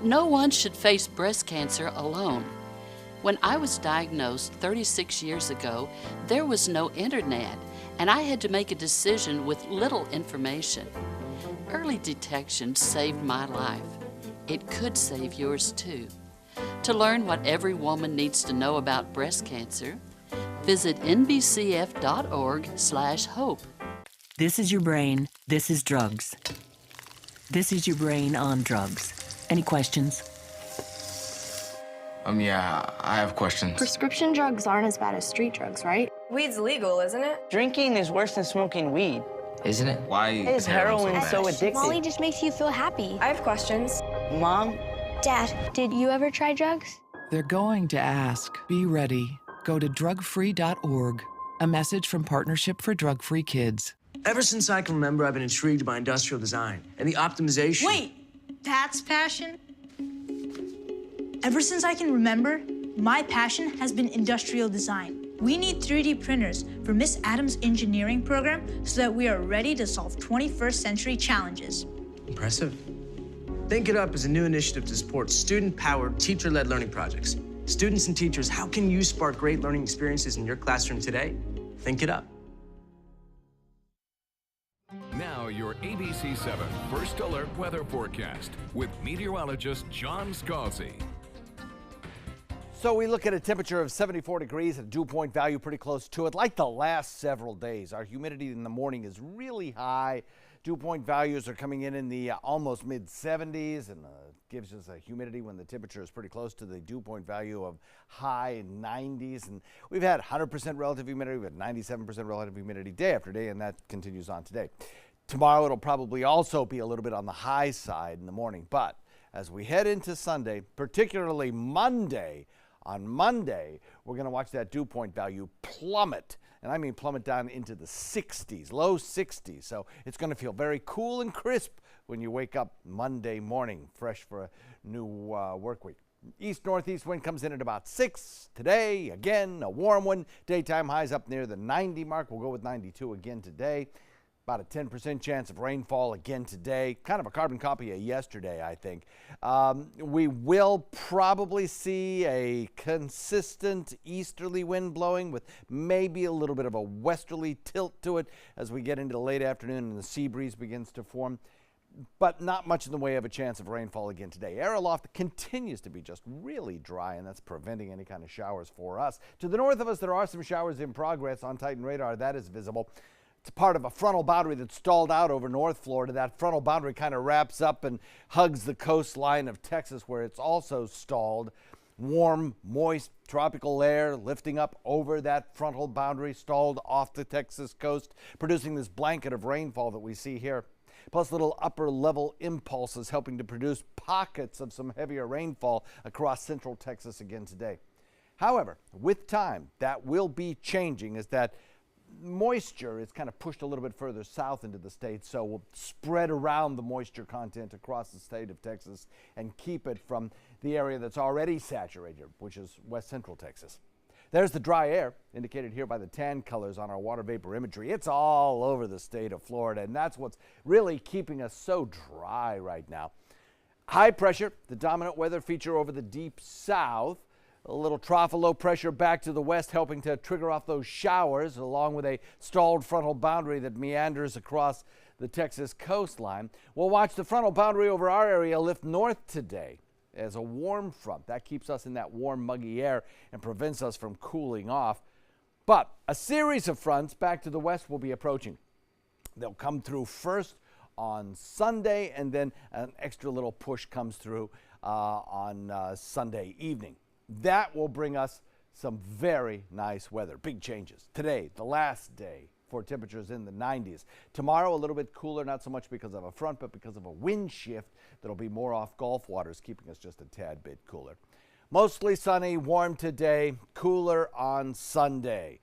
No one should face breast cancer alone. When I was diagnosed 36 years ago, there was no internet, and I had to make a decision with little information. Early detection saved my life. It could save yours too. To learn what every woman needs to know about breast cancer, visit nbcf.org/hope. This is your brain. This is drugs. This is your brain on drugs. Any questions? Yeah, I have questions. Prescription drugs aren't as bad as street drugs, right? Weed's legal, isn't it? Drinking is worse than smoking weed. Isn't it? Why is heroin so addictive? Molly just makes you feel happy. I have questions. Mom? Dad, did you ever try drugs? They're going to ask. Be ready. Go to drugfree.org. A message from Partnership for Drug-Free Kids. Ever since I can remember, I've been intrigued by industrial design and the optimization. Wait, that's passion? Ever since I can remember, my passion has been industrial design. We need 3D printers for Miss Adams' engineering program so that we are ready to solve 21st century challenges. Impressive. Think It Up is a new initiative to support student-powered, teacher-led learning projects. Students and teachers, how can you spark great learning experiences in your classroom today? Think It Up. Now your ABC 7 First Alert Weather Forecast with meteorologist John Scalzi. So we look at a temperature of 74 degrees and a dew point value pretty close to it. Like the last several days, our humidity in the morning is really high. Dew point values are coming in the almost mid-70s, and gives us a humidity when the temperature is pretty close to the dew point value of high 90s. And we've had 100% relative humidity, we've had 97% relative humidity day after day, and that continues on today. Tomorrow it'll probably also be a little bit on the high side in the morning, but as we head into Sunday, particularly Monday, on Monday, we're going to watch that dew point value plummet, and I mean plummet down into the 60s, low 60s. So it's going to feel very cool and crisp when you wake up Monday morning, fresh for a new work week. East-northeast wind comes in at about 6 today. Again, a warm one. Daytime highs up near the 90 mark. We'll go with 92 again today. About a 10% chance of rainfall again today. Kind of a carbon copy of yesterday, I think. We will probably see a consistent easterly wind blowing with maybe a little bit of a westerly tilt to it as we get into the late afternoon and the sea breeze begins to form. But not much in the way of a chance of rainfall again today. Air aloft continues to be just really dry, and that's preventing any kind of showers for us. To the north of us, there are some showers in progress on Titan radar. That is visible. It's part of a frontal boundary that's stalled out over North Florida. That frontal boundary kind of wraps up and hugs the coastline of Texas, where it's also stalled. Warm, moist, tropical air lifting up over that frontal boundary, stalled off the Texas coast, producing this blanket of rainfall that we see here. Plus little upper level impulses helping to produce pockets of some heavier rainfall across central Texas again today. However, with time, that will be changing as that moisture is kind of pushed a little bit further south into the state, so we'll spread around the moisture content across the state of Texas and keep it from the area that's already saturated, which is west central Texas. There's the dry air, indicated here by the tan colors on our water vapor imagery. It's all over the state of Florida, and that's what's really keeping us so dry right now. High pressure, the dominant weather feature over the deep south. A little trough of low pressure back to the west, helping to trigger off those showers, along with a stalled frontal boundary that meanders across the Texas coastline. We'll watch the frontal boundary over our area lift north today as a warm front. That keeps us in that warm, muggy air and prevents us from cooling off. But a series of fronts back to the west will be approaching. They'll come through first on Sunday, and then an extra little push comes through on Sunday evening. That will bring us some very nice weather. Big changes. Today, the last day for temperatures in the 90s. Tomorrow, a little bit cooler, not so much because of a front, but because of a wind shift that'll be more off Gulf waters, keeping us just a tad bit cooler. Mostly sunny, warm today, cooler on Sunday.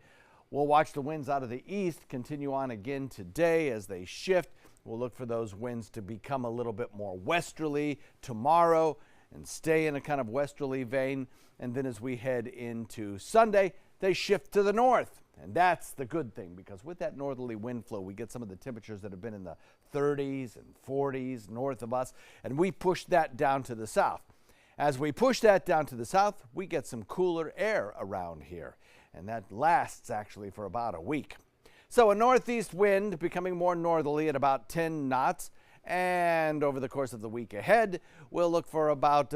We'll watch the winds out of the east continue on again today as they shift. We'll look for those winds to become a little bit more westerly tomorrow and stay in a kind of westerly vein. And then as we head into Sunday, they shift to the north. And that's the good thing, because with that northerly wind flow, we get some of the temperatures that have been in the 30s and 40s north of us, and we push that down to the south. As we push that down to the south, we get some cooler air around here, and that lasts actually for about a week. So a northeast wind becoming more northerly at about 10 knots. And over the course of the week ahead, we'll look for about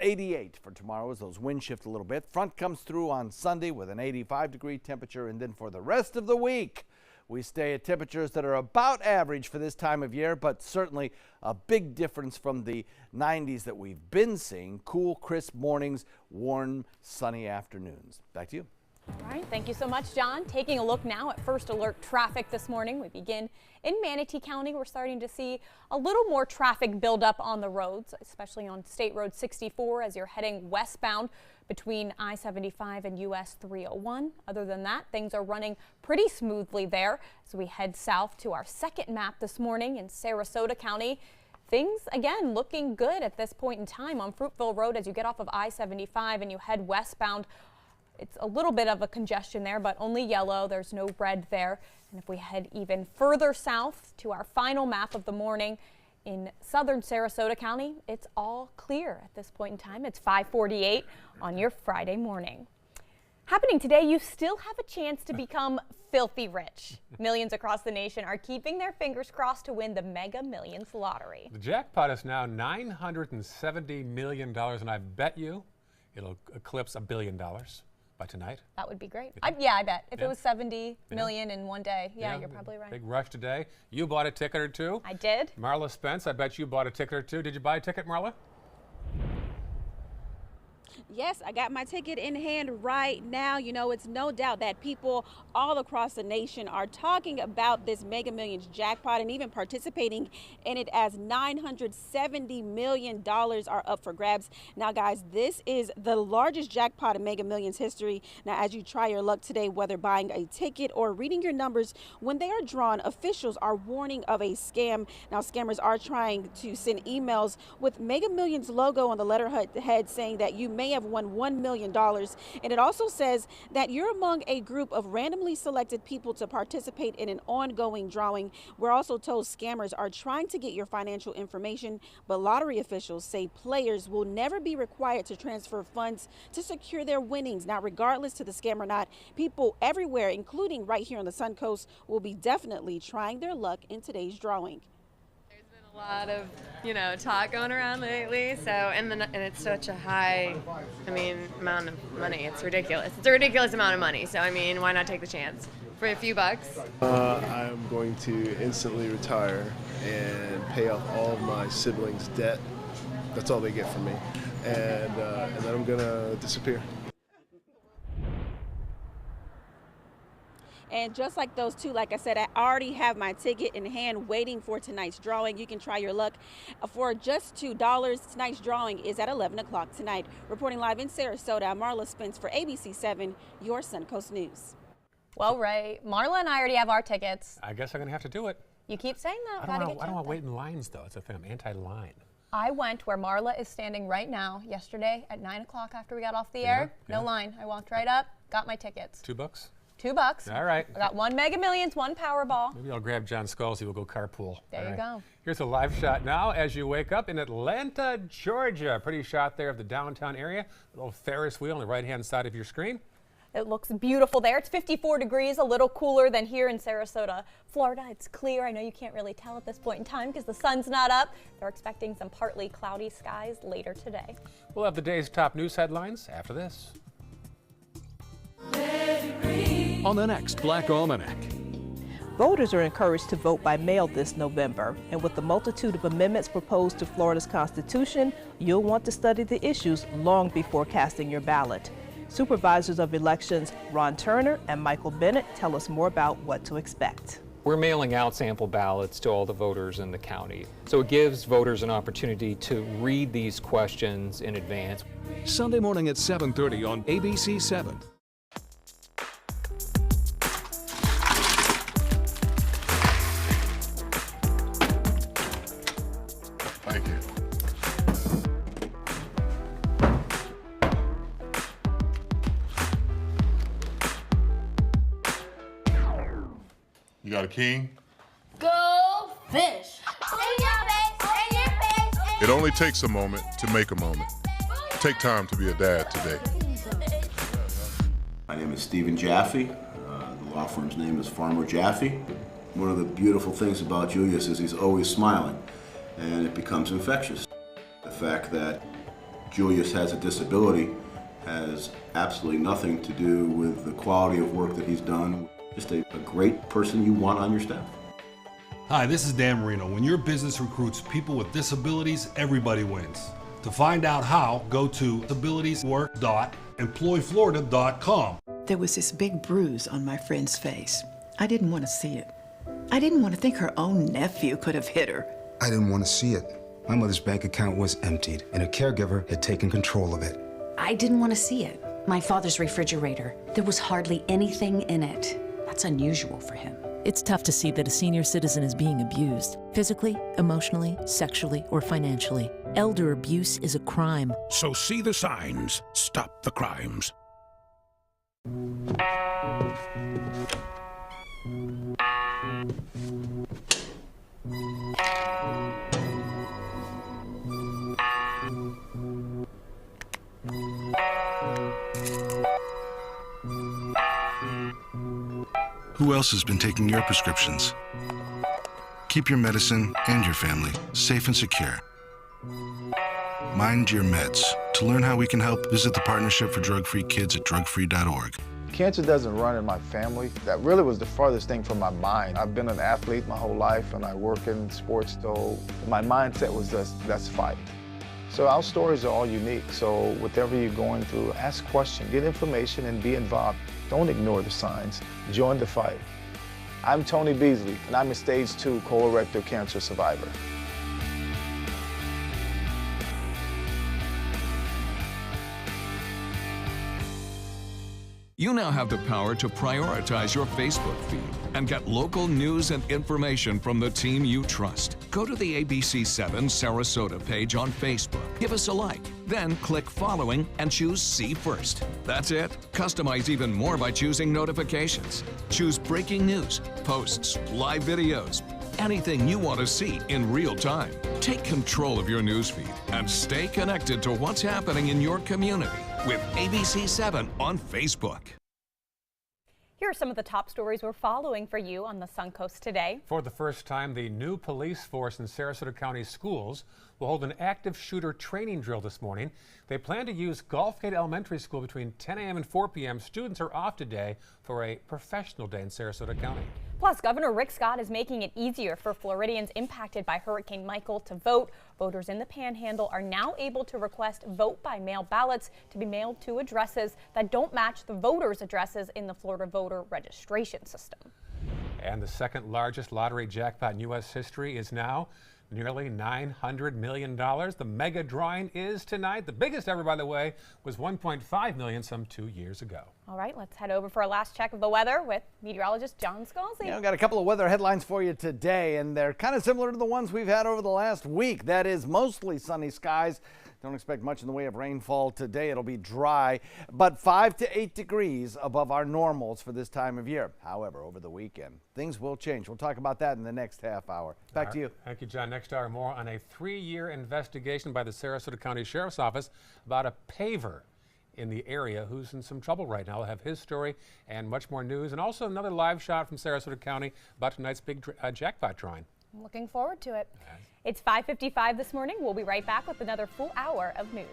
88 for tomorrow as those winds shift a little bit. Front comes through on Sunday with an 85-degree temperature. And then for the rest of the week, we stay at temperatures that are about average for this time of year, but certainly a big difference from the 90s that we've been seeing. Cool, crisp mornings, warm, sunny afternoons. Back to you. All right, thank you so much, John. Taking a look now at first alert traffic this morning. We begin in Manatee County. We're starting to see a little more traffic build up on the roads, especially on State Road 64 as you're heading westbound between I-75 and US 301. Other than that, things are running pretty smoothly there. As we head south to our second map this morning in Sarasota County, things, again, looking good at this point in time on Fruitville Road as you get off of I-75 and you head westbound. It's a little bit of a congestion there, but only yellow. There's no red there. And if we head even further south to our final map of the morning in southern Sarasota County, it's all clear at this point in time. It's 5:48 on your Friday morning. Happening today, you still have a chance to become filthy rich. Millions across the nation are keeping their fingers crossed to win the Mega Millions lottery. The jackpot is now $970 million, and I bet you it'll eclipse $1 billion. By tonight. That would be great. I bet. If it was 70 million in one day, you're probably right. Big rush today. You bought a ticket or two. I did. Marla Spence, I bet you bought a ticket or two. Did you buy a ticket, Marla? Yes, I got my ticket in hand right now. You know, it's no doubt that people all across the nation are talking about this Mega Millions jackpot and even participating in it, as $970 million are up for grabs. Now, guys, this is the largest jackpot in Mega Millions history. Now, as you try your luck today, whether buying a ticket or reading your numbers, when they are drawn, officials are warning of a scam. Now, scammers are trying to send emails with Mega Millions logo on the letterhead saying that you may have won $1 million. And it also says that you're among a group of randomly selected people to participate in an ongoing drawing. We're also told scammers are trying to get your financial information, but lottery officials say players will never be required to transfer funds to secure their winnings. Now, regardless to the scam or not, people everywhere, including right here on the Suncoast, will be definitely trying their luck in today's drawing. A lot of, talk going around lately. So, and it's such a high, amount of money. It's ridiculous. It's a ridiculous amount of money. So, why not take the chance for a few bucks? I'm going to instantly retire and pay off all of my siblings' debt. That's all they get from me. And then I'm going to disappear. And just like those two, like I said, I already have my ticket in hand waiting for tonight's drawing. You can try your luck for just $2. Tonight's drawing is at 11 o'clock tonight. Reporting live in Sarasota, I'm Marla Spence for ABC 7, your Suncoast News. Well, Ray, Marla and I already have our tickets. I guess I'm going to have to do it. You keep saying that. I don't want to wait in lines, though. It's a thing. I'm anti-line. I went where Marla is standing right now yesterday at 9 o'clock after we got off the air. No line. I walked right up, got my tickets. $2? $2. All right. I got 1 Mega Millions, 1 Powerball. Maybe I'll grab John Scalzi. We'll go carpool. There you go. Here's a live shot now as you wake up in Atlanta, Georgia. Pretty shot there of the downtown area. A little Ferris wheel on the right-hand side of your screen. It looks beautiful there. It's 54 degrees, a little cooler than here in Sarasota, Florida. It's clear. I know you can't really tell at this point in time because the sun's not up. They're expecting some partly cloudy skies later today. We'll have the day's top news headlines after this. On the next Black Almanac. Voters are encouraged to vote by mail this November, and with the multitude of amendments proposed to Florida's Constitution, you'll want to study the issues long before casting your ballot. Supervisors of elections Ron Turner and Michael Bennett tell us more about what to expect. We're mailing out sample ballots to all the voters in the county, so it gives voters an opportunity to read these questions in advance. Sunday morning at 7:30 on ABC 7. Thank you. You got a king? Go fish! It only takes a moment to make a moment. Take time to be a dad today. My name is Stephen Jaffe. The law firm's name is Farmer Jaffe. One of the beautiful things about Julius is he's always smiling, and it becomes infectious. The fact that Julius has a disability has absolutely nothing to do with the quality of work that he's done. Just a great person you want on your staff. Hi, this is Dan Marino. When your business recruits people with disabilities, everybody wins. To find out how, go to disabilitieswork.employflorida.com. There was this big bruise on my friend's face. I didn't want to see it. I didn't want to think her own nephew could have hit her. I didn't want to see it. My mother's bank account was emptied, and a caregiver had taken control of it. I didn't want to see it. My father's refrigerator, there was hardly anything in it. That's unusual for him. It's tough to see that a senior citizen is being abused, physically, emotionally, sexually, or financially. Elder abuse is a crime. So see the signs. Stop the crimes. Who else has been taking your prescriptions? Keep your medicine and your family safe and secure. Mind your meds. To learn how we can help, visit the Partnership for Drug-Free Kids at drugfree.org. Cancer doesn't run in my family. That really was the farthest thing from my mind. I've been an athlete my whole life, and I work in sports, so my mindset was just, let's fight. So our stories are all unique, so whatever you're going through, ask questions, get information, and be involved. Don't ignore the signs. Join the fight. I'm Tony Beasley, and I'm a stage 2 colorectal cancer survivor. You now have the power to prioritize your Facebook feed and get local news and information from the team you trust. Go to the ABC 7 Sarasota page on Facebook. Give us a like, then click following and choose See First. That's it. Customize even more by choosing notifications. Choose breaking news, posts, live videos, anything you want to see in real time. Take control of your newsfeed and stay connected to what's happening in your community with ABC 7 on Facebook. Here are some of the top stories we're following for you on the Suncoast today. For the first time, the new police force in Sarasota County schools will hold an active shooter training drill this morning. They plan to use Gulfgate Elementary School between 10 a.m. and 4 p.m. Students are off today for a professional day in Sarasota County. Plus, Governor Rick Scott is making it easier for Floridians impacted by Hurricane Michael to vote. Voters in the Panhandle are now able to request vote-by-mail ballots to be mailed to addresses that don't match the voters' addresses in the Florida voter registration system. And the second largest lottery jackpot in U.S. history is now nearly $900 million. The mega drawing is tonight. The biggest ever, by the way, was $1.5 million some 2 years ago. All right, let's head over for a last check of the weather with meteorologist John Scalzi. Yeah, I've got a couple of weather headlines for you today, and they're kind of similar to the ones we've had over the last week. That is mostly sunny skies. Don't expect much in the way of rainfall today. It'll be dry, but 5 to 8 degrees above our normals for this time of year. However, over the weekend, things will change. We'll talk about that in the next half hour. Back to you. Thank you, John. Next hour, more on a 3-year investigation by the Sarasota County Sheriff's Office about a paver in the area who's in some trouble right now. We'll have his story and much more news, and also another live shot from Sarasota County about tonight's big jackpot drawing. I'm looking forward to it. It's 5:55 this morning. We'll be right back with another full hour of news.